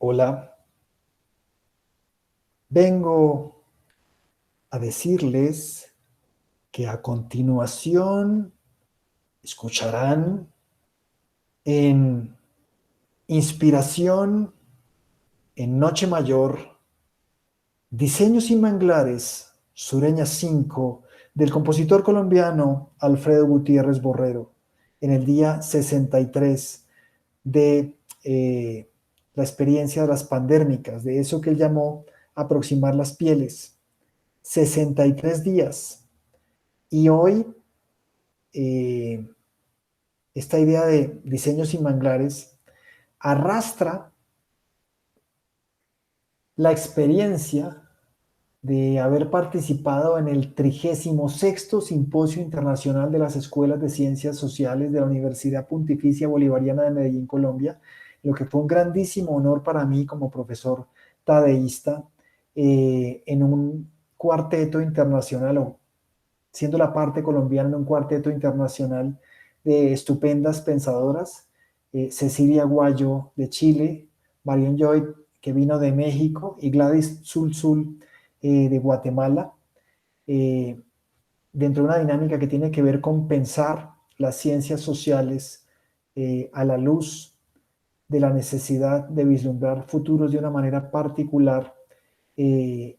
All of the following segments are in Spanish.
Hola, vengo a decirles que a continuación escucharán en Inspiración en Noche Mayor, Diseños y Manglares, Sureña 5, del compositor colombiano Alfredo Gutiérrez Borrero, en el día 63 de la experiencia de las pandérmicas, de eso que él llamó aproximar las pieles. 63 días. Y hoy eh, esta idea de diseños y manglares arrastra la experiencia de haber participado en el 36º Simposio Internacional de las Escuelas de Ciencias Sociales de la Universidad Pontificia Bolivariana de Medellín, Colombia, lo que fue un grandísimo honor para mí como profesor tadeísta en un cuarteto internacional, o siendo la parte colombiana en un cuarteto internacional de estupendas pensadoras, Cecilia Guayo de Chile, Marion Joy, que vino de México, y Gladys Sul de Guatemala, eh, dentro de una dinámica que tiene que ver con pensar las ciencias sociales a la luz de la necesidad de vislumbrar futuros de una manera particular en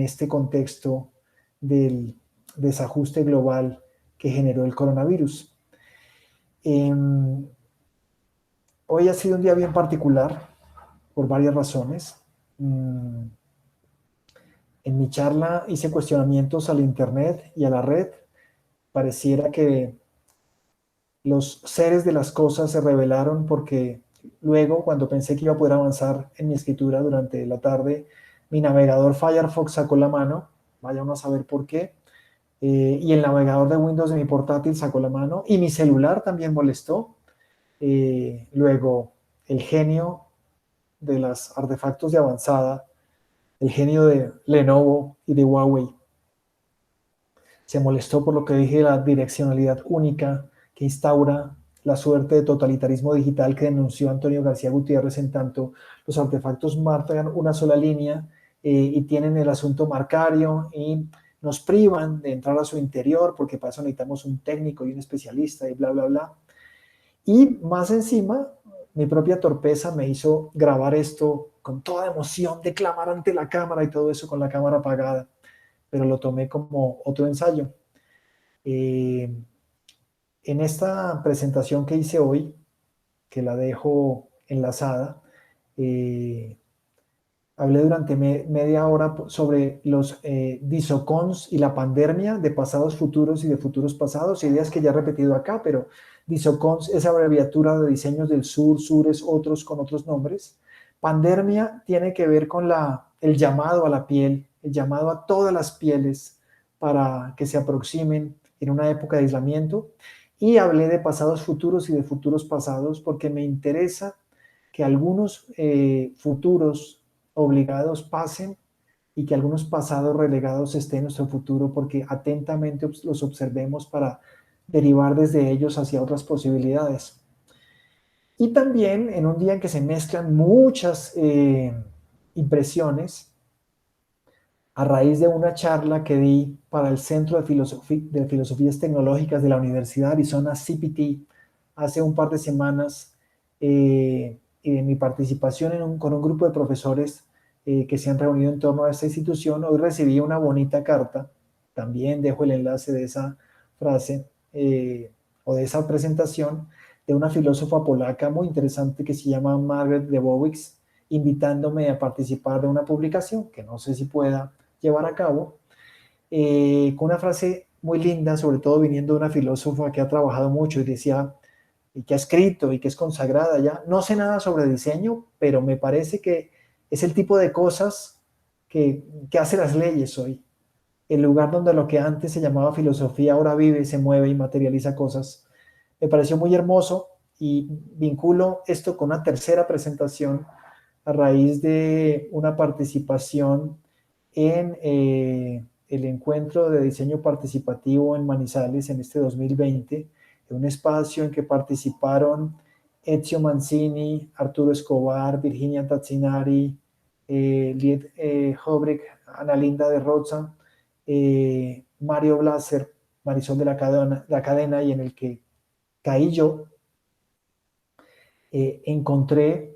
este contexto del desajuste global que generó el coronavirus. Eh, Hoy ha sido un día bien particular por varias razones. En mi charla hice cuestionamientos al Internet y a la red. Pareciera que los seres de las cosas se revelaron porque luego, cuando pensé que iba a poder avanzar en mi escritura durante la tarde, mi navegador Firefox sacó la mano, vaya uno a saber por qué, y el navegador de Windows de mi portátil sacó la mano, y mi celular también molestó. Luego, el genio de los artefactos de avanzada, el genio de Lenovo y de Huawei, se molestó por lo que dije de la direccionalidad única que instaura la suerte de totalitarismo digital que denunció Antonio García Gutiérrez, en tanto los artefactos marcan una sola línea y tienen el asunto marcario y nos privan de entrar a su interior porque para eso necesitamos un técnico y un especialista y bla, bla, bla. Y más encima, mi propia torpeza me hizo grabar esto con toda emoción, declamar ante la cámara y todo eso con la cámara apagada, pero lo tomé como otro ensayo. Eh, en esta presentación que hice hoy, que la dejo enlazada, eh, hablé durante media hora sobre los disocons y la pandemia de pasados futuros y de futuros pasados, ideas que ya he repetido acá, pero disocons es abreviatura de diseños del sur, sures, otros con otros nombres. Pandemia tiene que ver con el llamado a la piel, el llamado a todas las pieles para que se aproximen en una época de aislamiento. Y hablé de pasados futuros y de futuros pasados porque me interesa que algunos futuros obligados pasen y que algunos pasados relegados estén en nuestro futuro, porque atentamente los observemos para derivar desde ellos hacia otras posibilidades. Y también en un día en que se mezclan muchas impresiones, a raíz de una charla que di para el Centro de Filosofías Tecnológicas de la Universidad de Arizona, CPT, hace un par de semanas, en mi participación con un grupo de profesores que se han reunido en torno a esta institución, hoy recibí una bonita carta, también dejo el enlace de esa frase o de esa presentación, de una filósofa polaca muy interesante que se llama Margaret Lebowitz, invitándome a participar de una publicación que no sé si pueda llevar a cabo, con una frase muy linda, sobre todo viniendo de una filósofa que ha trabajado mucho y decía, y que ha escrito y que es consagrada ya. No sé nada sobre diseño, pero me parece que es el tipo de cosas que hace las leyes hoy. El lugar donde lo que antes se llamaba filosofía ahora vive, se mueve y materializa cosas. Me pareció muy hermoso y vinculo esto con una tercera presentación a raíz de una participación en el encuentro de diseño participativo en Manizales en este 2020, en un espacio en que participaron Ezio Mancini, Arturo Escobar, Virginia Tazzinari, Liet Hobrecht, Ana Linda de Roza, Mario Blaser, Marisol de la Cadena, y en el que caí yo, encontré,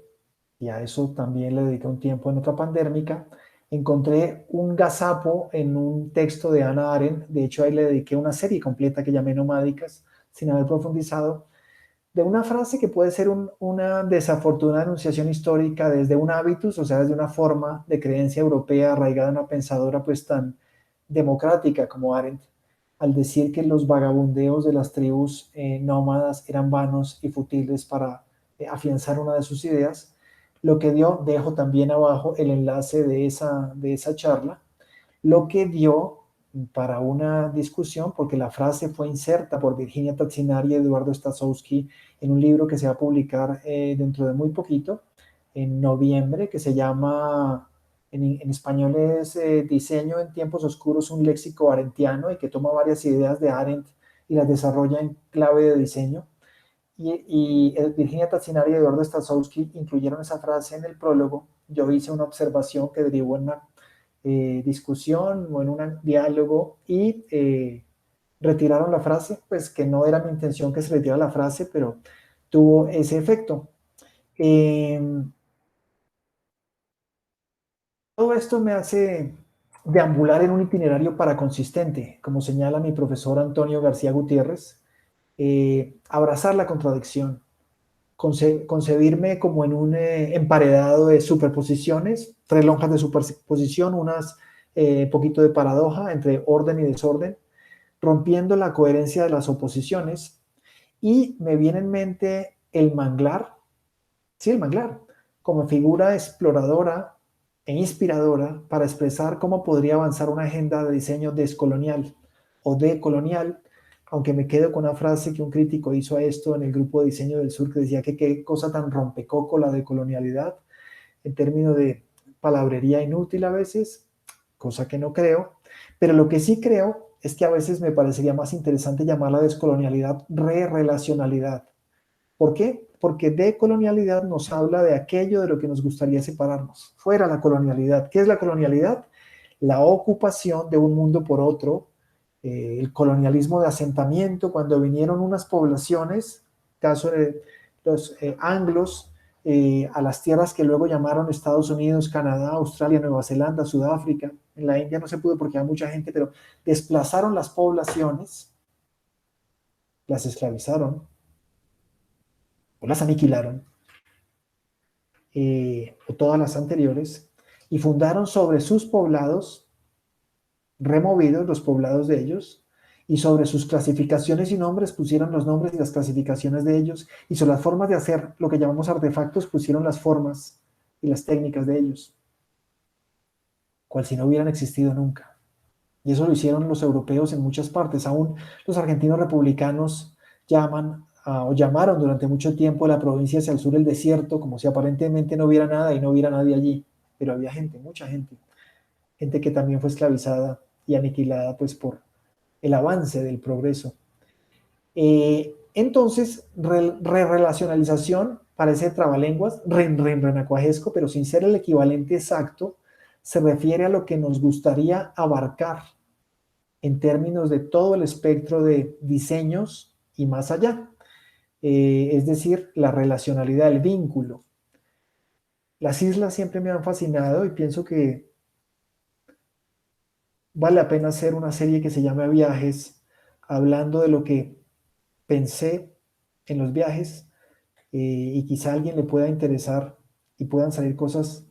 y a eso también le dediqué un tiempo en otra pandémica, encontré un gazapo en un texto de Hannah Arendt. De hecho ahí le dediqué una serie completa que llamé Nomádicas, sin haber profundizado, de una frase que puede ser una desafortunada enunciación histórica desde un hábitus, o sea, desde una forma de creencia europea arraigada en una pensadora pues tan democrática como Arendt, al decir que los vagabundeos de las tribus nómadas eran vanos y futiles para afianzar una de sus ideas, lo que dio, dejo también abajo el enlace de esa charla, lo que dio para una discusión, porque la frase fue inserta por Virginia Tazzinari y Eduardo Staszowski en un libro que se va a publicar dentro de muy poquito, en noviembre, que se llama, en español es Diseño en tiempos oscuros, un léxico arendtiano, y que toma varias ideas de Arendt y las desarrolla en clave de diseño. Virginia Tazzinari y Eduardo Staszowski incluyeron esa frase en el prólogo. Yo hice una observación que derivó en una discusión o en un diálogo, y retiraron la frase, pues que no era mi intención que se retirara la frase, pero tuvo ese efecto. Todo esto me hace deambular en un itinerario paraconsistente, como señala mi profesor Antonio García Gutiérrez, abrazar la contradicción, concebirme como en un emparedado de superposiciones, tres lonjas de superposición, unas poquito de paradoja entre orden y desorden, rompiendo la coherencia de las oposiciones, y me viene en mente el manglar, sí, el manglar, como figura exploradora e inspiradora para expresar cómo podría avanzar una agenda de diseño descolonial o decolonial, aunque me quedo con una frase que un crítico hizo a esto en el grupo de diseño del sur, que decía que qué cosa tan rompecoco la decolonialidad, en términos de palabrería inútil a veces, cosa que no creo, pero lo que sí creo es que a veces me parecería más interesante llamarla descolonialidad re-relacionalidad. ¿Por qué? Porque decolonialidad nos habla de aquello de lo que nos gustaría separarnos. Fuera la colonialidad. ¿Qué es la colonialidad? La ocupación de un mundo por otro, el colonialismo de asentamiento, cuando vinieron unas poblaciones, caso de los anglos, a las tierras que luego llamaron Estados Unidos, Canadá, Australia, Nueva Zelanda, Sudáfrica. En la India no se pudo porque había mucha gente, pero desplazaron las poblaciones, las esclavizaron o las aniquilaron, o todas las anteriores, y fundaron sobre sus poblados, removidos los poblados de ellos, y sobre sus clasificaciones y nombres pusieron los nombres y las clasificaciones de ellos, y sobre las formas de hacer lo que llamamos artefactos pusieron las formas y las técnicas de ellos, cual si no hubieran existido nunca. Y eso lo hicieron los europeos en muchas partes. Aún los argentinos republicanos llaman o llamaron durante mucho tiempo a la provincia hacia el sur el desierto, como si aparentemente no hubiera nada y no hubiera nadie allí. Pero había gente, mucha gente, gente que también fue esclavizada y aniquilada pues por el avance del progreso. Entonces, re-relacionalización parece trabalenguas, renacuajesco, pero sin ser el equivalente exacto, se refiere a lo que nos gustaría abarcar en términos de todo el espectro de diseños y más allá. Es decir, la relacionalidad, el vínculo. Las islas siempre me han fascinado y pienso que vale la pena hacer una serie que se llame Viajes, hablando de lo que pensé en los viajes, y quizá a alguien le pueda interesar y puedan salir cosas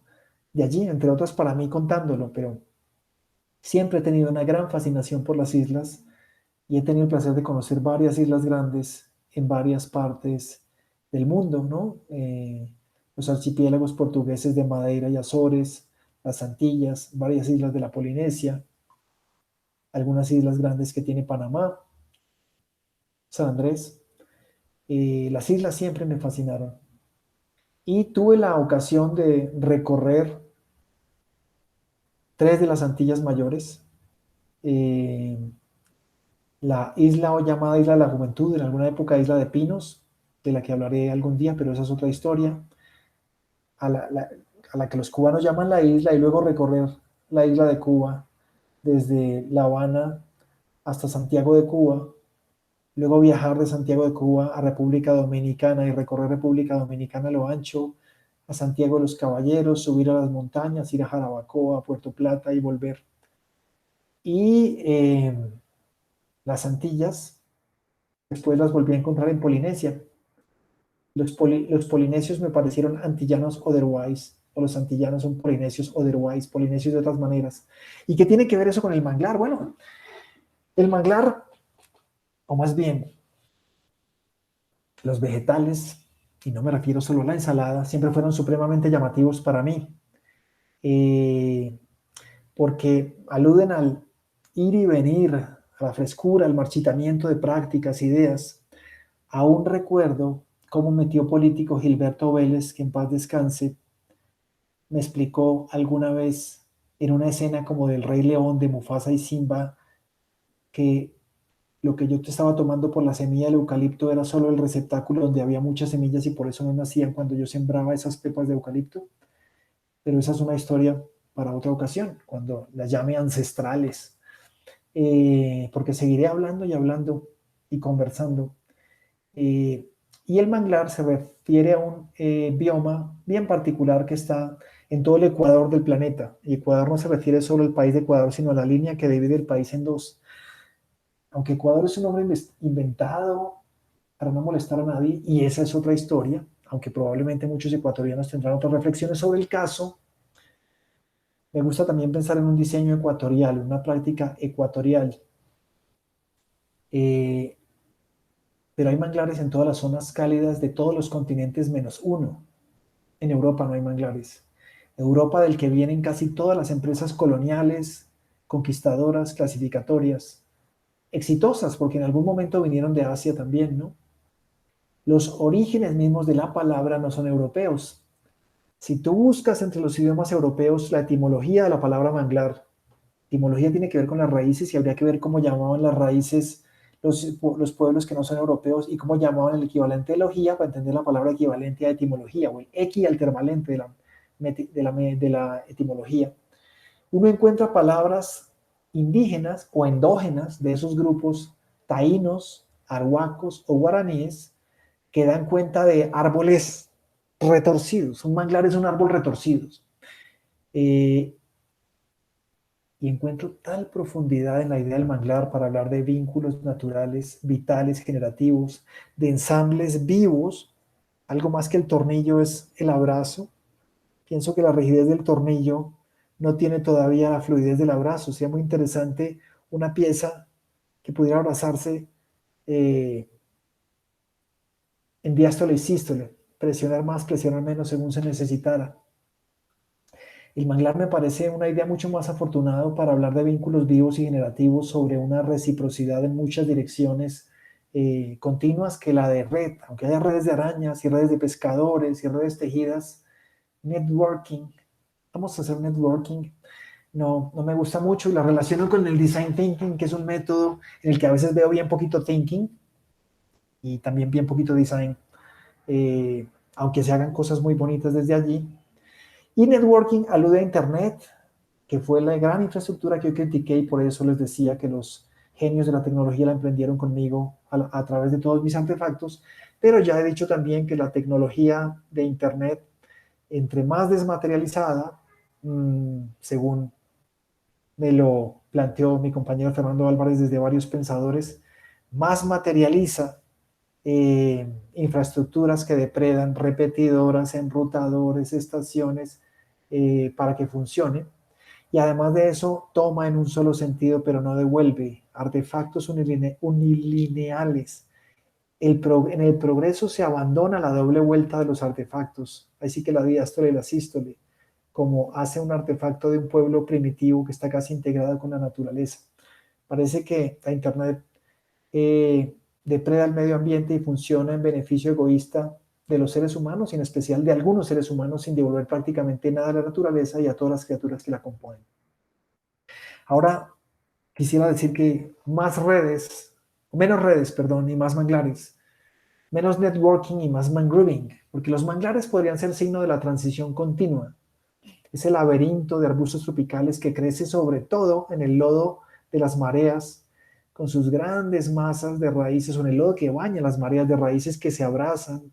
de allí, entre otras para mí contándolo, pero siempre he tenido una gran fascinación por las islas y he tenido el placer de conocer varias islas grandes en varias partes del mundo, ¿no? Los archipiélagos portugueses de Madeira y Azores, las Antillas, varias islas de la Polinesia, algunas islas grandes que tiene Panamá, San Andrés. Las islas siempre me fascinaron. Y tuve la ocasión de recorrer tres de las Antillas mayores, la isla o llamada Isla de la Juventud, en alguna época Isla de Pinos, de la que hablaré algún día, pero esa es otra historia, a a la que los cubanos llaman la isla, y luego recorrer la isla de Cuba desde La Habana hasta Santiago de Cuba, luego viajar de Santiago de Cuba a República Dominicana y recorrer República Dominicana a lo ancho, a Santiago de los Caballeros, subir a las montañas, ir a Jarabacoa, a Puerto Plata y volver. Y las Antillas, después las volví a encontrar en Polinesia. Los polinesios me parecieron antillanos otherwise, o los antillanos son polinesios otherwise, polinesios de otras maneras. ¿Y qué tiene que ver eso con el manglar? Bueno, el manglar, o más bien los vegetales, y no me refiero solo a la ensalada, siempre fueron supremamente llamativos para mí, eh, porque aluden al ir y venir, a la frescura, al marchitamiento de prácticas, ideas. Aún recuerdo cómo un tío político Gilberto Vélez, que en paz descanse, me explicó alguna vez en una escena como del Rey León, de Mufasa y Simba, que lo que yo te estaba tomando por la semilla del eucalipto era solo el receptáculo donde había muchas semillas y por eso no nacían cuando yo sembraba esas pepas de eucalipto. Pero esa es una historia para otra ocasión, cuando las llame ancestrales, porque seguiré hablando y hablando y conversando. Eh, y el manglar se refiere a un bioma bien particular que está en todo el ecuador del planeta. Y Ecuador no se refiere solo al país de Ecuador, sino a la línea que divide el país en dos. Aunque Ecuador es un nombre inventado para no molestar a nadie, y esa es otra historia, aunque probablemente muchos ecuatorianos tendrán otras reflexiones sobre el caso, me gusta también pensar en un diseño ecuatorial, una práctica ecuatorial. Eh, pero hay manglares en todas las zonas cálidas de todos los continentes menos uno. En Europa no hay manglares. Europa, del que vienen casi todas las empresas coloniales, conquistadoras, clasificatorias, exitosas, porque en algún momento vinieron de Asia también, ¿no? Los orígenes mismos de la palabra no son europeos. Si tú buscas entre los idiomas europeos la etimología de la palabra manglar, etimología tiene que ver con las raíces y habría que ver cómo llamaban las raíces los pueblos que no son europeos y cómo llamaban el equivalente de logía para entender la palabra equivalente a etimología o el equialtervalente de la etimología. Uno encuentra palabras indígenas o endógenas de esos grupos taínos, arhuacos o guaraníes que dan cuenta de árboles retorcidos. Un manglar es un árbol retorcido. Eh, y encuentro tal profundidad en la idea del manglar para hablar de vínculos naturales, vitales, generativos, de ensambles vivos. Algo más que el tornillo es el abrazo. Pienso que la rigidez del tornillo no tiene todavía la fluidez del abrazo. Sería muy interesante una pieza que pudiera abrazarse en diástole y sístole, presionar más, presionar menos según se necesitara. El manglar me parece una idea mucho más afortunada para hablar de vínculos vivos y generativos sobre una reciprocidad en muchas direcciones continuas que la de red, aunque haya redes de arañas y redes de pescadores y redes tejidas, networking. Vamos a hacer networking. No, no me gusta mucho y la relaciono con el design thinking, que es un método en el que a veces veo bien poquito thinking y también bien poquito design, eh, aunque se hagan cosas muy bonitas desde allí. Y networking alude a Internet, que fue la gran infraestructura que yo critiqué y por eso les decía que los genios de la tecnología la emprendieron conmigo a través de todos mis artefactos, pero ya he dicho también que la tecnología de Internet, entre más desmaterializada, según me lo planteó mi compañero Fernando Álvarez desde varios pensadores, más materializa infraestructuras que depredan, repetidoras, enrutadores, estaciones, para que funcione. Y además de eso, toma en un solo sentido, pero no devuelve artefactos unilineales. En el progreso se abandona la doble vuelta de los artefactos, así que la diástole y la sístole, como hace un artefacto de un pueblo primitivo que está casi integrado con la naturaleza. Parece que la Internet depreda el medio ambiente y funciona en beneficio egoísta de los seres humanos y en especial de algunos seres humanos sin devolver prácticamente nada a la naturaleza y a todas las criaturas que la componen. Ahora quisiera decir que más redes, menos redes, perdón, y más manglares menos networking y más mangrooving, porque los manglares podrían ser signo de la transición continua. Ese laberinto de arbustos tropicales que crece sobre todo en el lodo de las mareas, con sus grandes masas de raíces, o en el lodo que baña las mareas de raíces que se abrazan,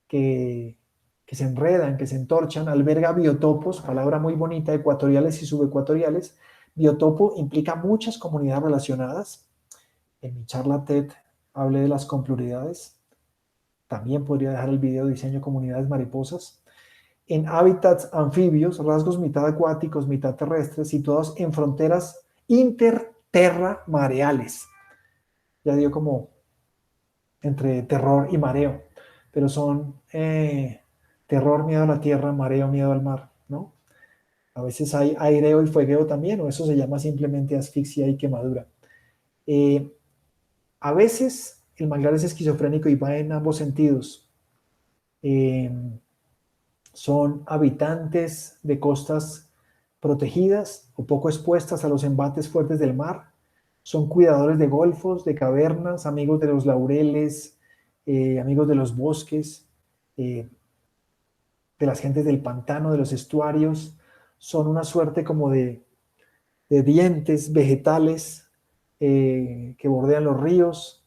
que, que se enredan, que se entorchan, alberga biotopos, palabra muy bonita, ecuatoriales y subecuatoriales. Biotopo implica muchas comunidades relacionadas. En mi charla TED hablé de las compluridades. También podría dejar el video diseño comunidades mariposas. En hábitats anfibios, rasgos mitad acuáticos, mitad terrestres, situados en fronteras interterra mareales. Ya dio como entre terror y mareo, pero son terror, miedo a la tierra, mareo, miedo al mar, ¿no? A veces hay aireo y fuegueo también, o eso se llama simplemente asfixia y quemadura. Eh, a veces el manglar es esquizofrénico y va en ambos sentidos. Eh, son habitantes de costas protegidas o poco expuestas a los embates fuertes del mar. Son cuidadores de golfos, de cavernas, amigos de los laureles, amigos de los bosques, eh, de las gentes del pantano, de los estuarios. Son una suerte como de dientes vegetales que bordean los ríos,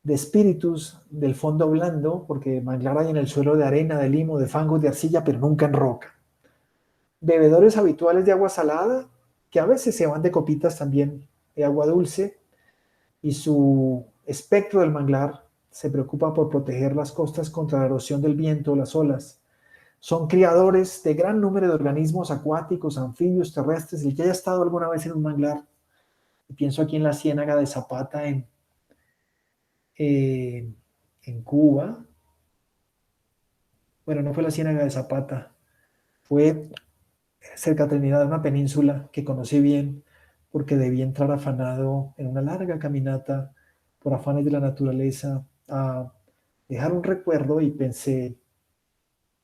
de espíritus del fondo blando, porque manglar hay en el suelo de arena, de limo, de fango, de arcilla, pero nunca en roca. Bebedores habituales de agua salada, que a veces se van de copitas también de agua dulce, y su espectro del manglar se preocupa por proteger las costas contra la erosión del viento o las olas. Son criadores de gran número de organismos acuáticos, anfibios, terrestres. El que haya estado alguna vez en un manglar, y pienso aquí en la Ciénaga de Zapata eh, en Cuba. Bueno, no fue la Ciénaga de Zapata, fue cerca de Trinidad, una península que conocí bien porque debí entrar afanado en una larga caminata por afanes de la naturaleza a dejar un recuerdo, y pensé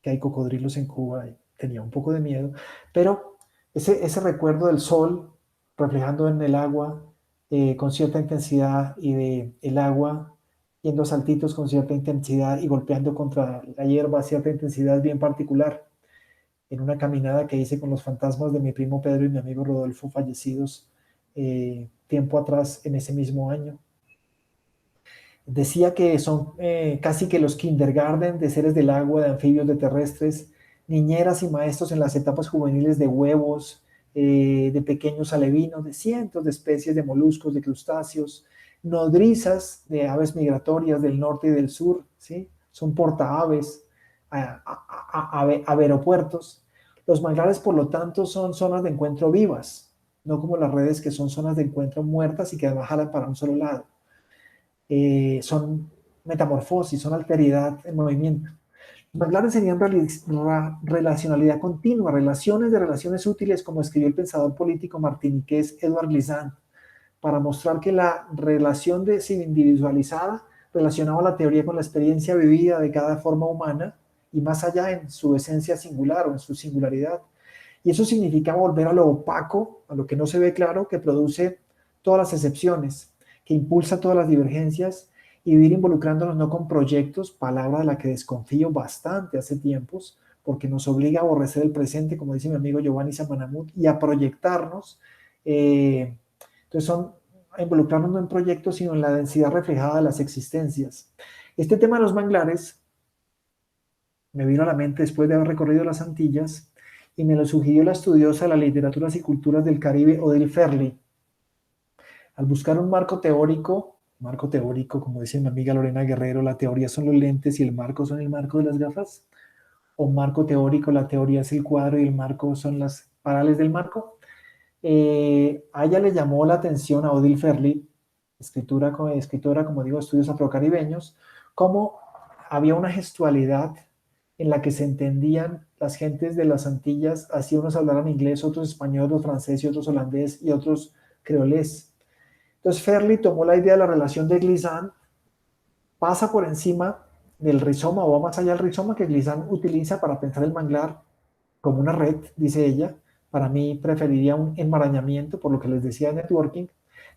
que hay cocodrilos en Cuba y tenía un poco de miedo, pero ese recuerdo del sol reflejando en el agua con cierta intensidad, y de el agua yendo a saltitos con cierta intensidad y golpeando contra la hierba a cierta intensidad bien particular, en una caminada que hice con los fantasmas de mi primo Pedro y mi amigo Rodolfo, fallecidos tiempo atrás en ese mismo año. Decía que son casi que los kindergarten de seres del agua, de anfibios, de terrestres, niñeras y maestros en las etapas juveniles de huevos, de pequeños alevinos, de cientos de especies de moluscos, de crustáceos, nodrizas de aves migratorias del norte y del sur, ¿sí? Son portaaves, aeropuertos. Los manglares, por lo tanto, son zonas de encuentro vivas, no como las redes, que son zonas de encuentro muertas y que además jalan para un solo lado. Son metamorfosis, son alteridad en movimiento. Los manglares serían relacionalidad continua, relaciones de relaciones útiles, como escribió el pensador político martiniqués Edouard Glissant, para mostrar que la relación individualizada relacionaba la teoría con la experiencia vivida de cada forma humana, y más allá en su esencia singular o en su singularidad. Y eso significa volver a lo opaco, a lo que no se ve claro, que produce todas las excepciones, que impulsa todas las divergencias, y vivir involucrándonos no con proyectos, palabra de la que desconfío bastante hace tiempos, porque nos obliga a aborrecer el presente, como dice mi amigo Giovanni Samanamut, y a proyectarnos. Entonces son a involucrarnos no en proyectos, sino en la densidad reflejada de las existencias. Este tema de los manglares me vino a la mente después de haber recorrido las Antillas, y me lo sugirió la estudiosa de las literaturas y culturas del Caribe, Odile Ferli. Al buscar un marco teórico, como dice mi amiga Lorena Guerrero, la teoría son los lentes y el marco son el marco de las gafas, o marco teórico, la teoría es el cuadro y el marco son las parales del marco. A ella le llamó la atención, a Odile Ferli, escritora, como digo, estudios afrocaribeños, cómo había una gestualidad en la que se entendían las gentes de las Antillas, así unos hablaran inglés, otros español, otros francés y otros holandés y otros creolés. Entonces Ferli tomó la idea de la relación de Glissant, pasa por encima del rizoma o va más allá del rizoma que Glissant utiliza para pensar el manglar como una red, dice ella. Para mí preferiría un enmarañamiento, por lo que les decía de networking.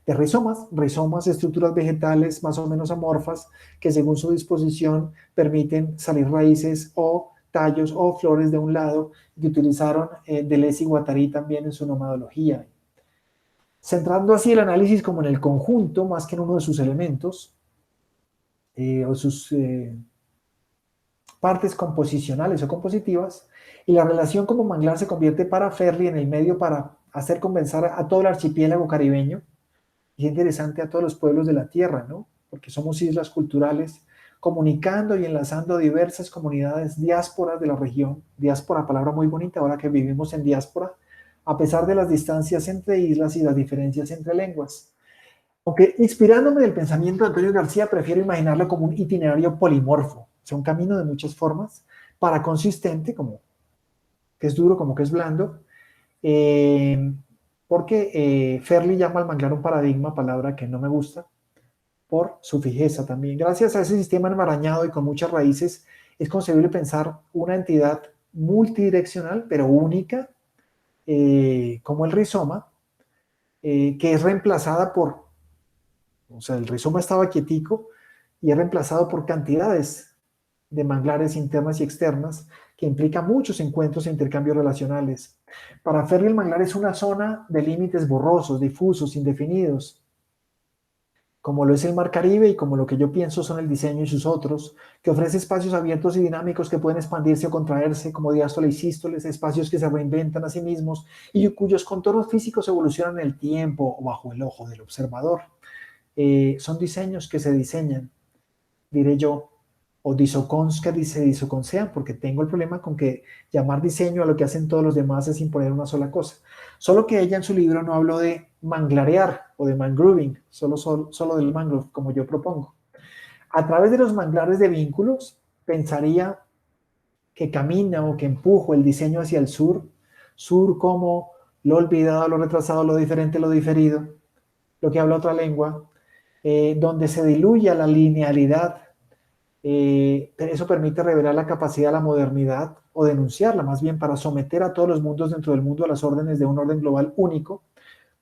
de rizomas, estructuras vegetales más o menos amorfas que según su disposición permiten salir raíces o tallos o flores de un lado, que utilizaron Deleuze y Guattari también en su nomadología. Centrando así el análisis como en el conjunto más que en uno de sus elementos o sus partes composicionales o compositivas, y la relación como manglar se convierte para Ferri en el medio para hacer convencer a todo el archipiélago caribeño, y es interesante a todos los pueblos de la tierra, ¿no? Porque somos islas culturales, comunicando y enlazando diversas comunidades, diásporas de la región, diáspora, palabra muy bonita ahora que vivimos en diáspora, a pesar de las distancias entre islas y las diferencias entre lenguas. Aunque inspirándome del pensamiento de Antonio García, prefiero imaginarlo como un itinerario polimorfo, o sea, un camino de muchas formas, para consistente, como que es duro, como que es blando, eh, porque Ferli llama al manglar un paradigma, palabra que no me gusta, por su fijeza también. Gracias a ese sistema enmarañado y con muchas raíces, es concebible pensar una entidad multidireccional, pero única, como el rizoma, que es reemplazada por, o sea, el rizoma estaba quietico y es reemplazado por cantidades de manglares internas y externas que implica muchos encuentros e intercambios relacionales. Para Ferri el manglar es una zona de límites borrosos, difusos, indefinidos, como lo es el Mar Caribe y como lo que yo pienso son el diseño y sus otros, que ofrece espacios abiertos y dinámicos que pueden expandirse o contraerse como diástole y sístoles, espacios que se reinventan a sí mismos y cuyos contornos físicos evolucionan en el tiempo o bajo el ojo del observador. Son diseños que se diseñan, diré yo, o disocons que se disoconsean, porque tengo el problema con que llamar diseño a lo que hacen todos los demás es imponer una sola cosa. Solo que ella en su libro no habló de manglarear o de mangrooving, solo del mangrove, como yo propongo. A través de los manglares de vínculos, pensaría que camina o que empujo el diseño hacia el sur como lo olvidado, lo retrasado, lo diferente, lo diferido, lo que habla otra lengua, donde se diluye la linealidad. Eso permite revelar la capacidad de la modernidad o denunciarla más bien para someter a todos los mundos dentro del mundo a las órdenes de un orden global único,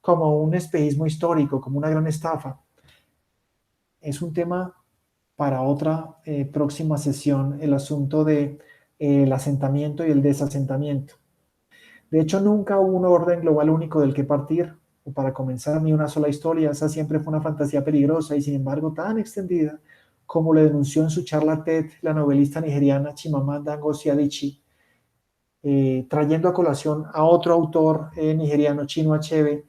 como un espejismo histórico, como una gran estafa. Es un tema para otra próxima sesión, el asunto de el asentamiento y el desasentamiento. De hecho, nunca hubo un orden global único del que partir, o para comenzar, ni una sola historia. Esa siempre fue una fantasía peligrosa y, sin embargo, tan extendida como le denunció en su charla TED la novelista nigeriana Chimamanda Ngozi Adichie, trayendo a colación a otro autor nigeriano, Chinua Achebe.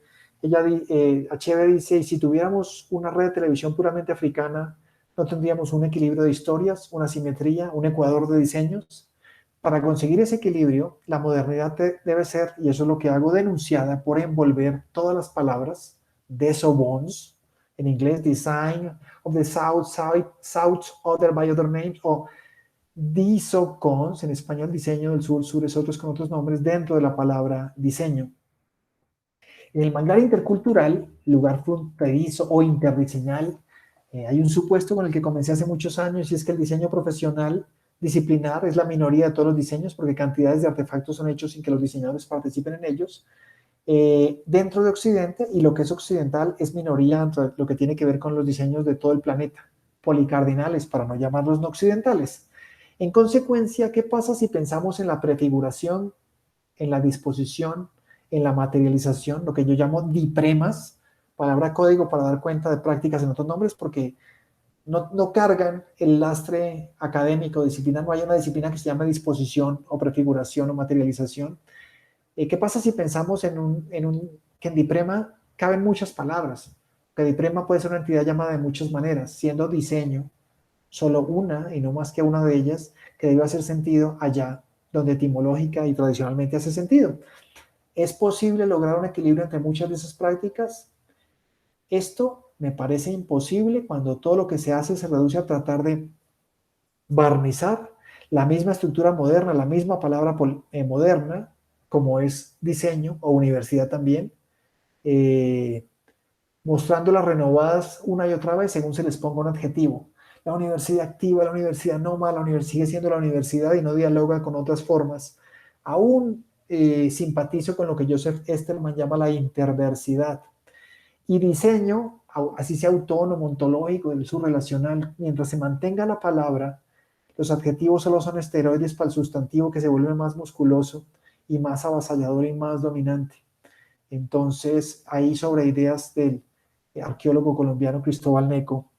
Achebe dice, y si tuviéramos una red de televisión puramente africana, no tendríamos un equilibrio de historias, una simetría, un ecuador de diseños. Para conseguir ese equilibrio, la modernidad debe ser, y eso es lo que hago, denunciada por envolver todas las palabras, desobons, en inglés, design of the South, other by other names, o disocons, en español, diseño del sur, es otros con otros nombres, dentro de la palabra diseño. En el manglar intercultural, lugar fronterizo o interdiseñal, hay un supuesto con el que comencé hace muchos años y es que el diseño profesional disciplinar es la minoría de todos los diseños porque cantidades de artefactos son hechos sin que los diseñadores participen en ellos. Dentro de Occidente, y lo que es occidental es minoría dentro lo que tiene que ver con los diseños de todo el planeta, policardinales para no llamarlos no occidentales. En consecuencia, ¿qué pasa si pensamos en la prefiguración, en la disposición, en la materialización, lo que yo llamo dipremas, palabra código para dar cuenta de prácticas en otros nombres, porque no cargan el lastre académico, disciplina, no hay una disciplina que se llame disposición o prefiguración o materialización. ¿Qué pasa si pensamos que en diprema caben muchas palabras? Que diprema puede ser una entidad llamada de muchas maneras, siendo diseño solo una y no más que una de ellas que debe hacer sentido allá donde etimológica y tradicionalmente hace sentido. ¿Es posible lograr un equilibrio entre muchas de esas prácticas? Esto me parece imposible cuando todo lo que se hace se reduce a tratar de barnizar la misma estructura moderna, la misma palabra moderna, como es diseño o universidad también, mostrándolas renovadas una y otra vez según se les ponga un adjetivo. La universidad activa, la universidad nómada, la universidad sigue siendo la universidad y no dialoga con otras formas. Aún simpatizo con lo que Joseph Esterman llama la interversidad. Y diseño, así sea autónomo, ontológico, del subrelacional, mientras se mantenga la palabra, los adjetivos solo son esteroides para el sustantivo que se vuelve más musculoso y más avasallador y más dominante. Entonces, ahí sobre ideas del arqueólogo colombiano Cristóbal Neco,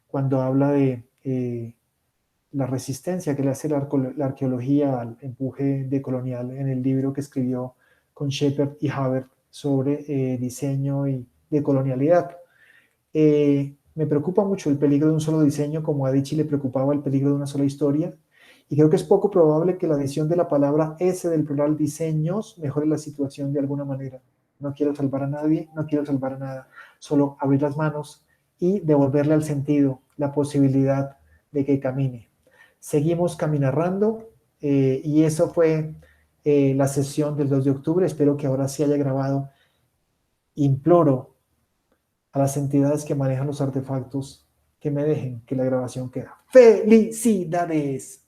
cuando habla de la resistencia que le hace la arqueología al empuje decolonial en el libro que escribió con Shepard y Havert sobre diseño y decolonialidad. Me preocupa mucho el peligro de un solo diseño, como a Adichie le preocupaba el peligro de una sola historia, y creo que es poco probable que la adición de la palabra S del plural diseños mejore la situación de alguna manera. No quiero salvar a nadie, no quiero salvar a nada, solo abrir las manos y devolverle al sentido la posibilidad de que camine. Seguimos caminarrando y eso fue la sesión del 2 de octubre. Espero que ahora sí haya grabado. Imploro a las entidades que manejan los artefactos que me dejen que la grabación queda. ¡Felicidades!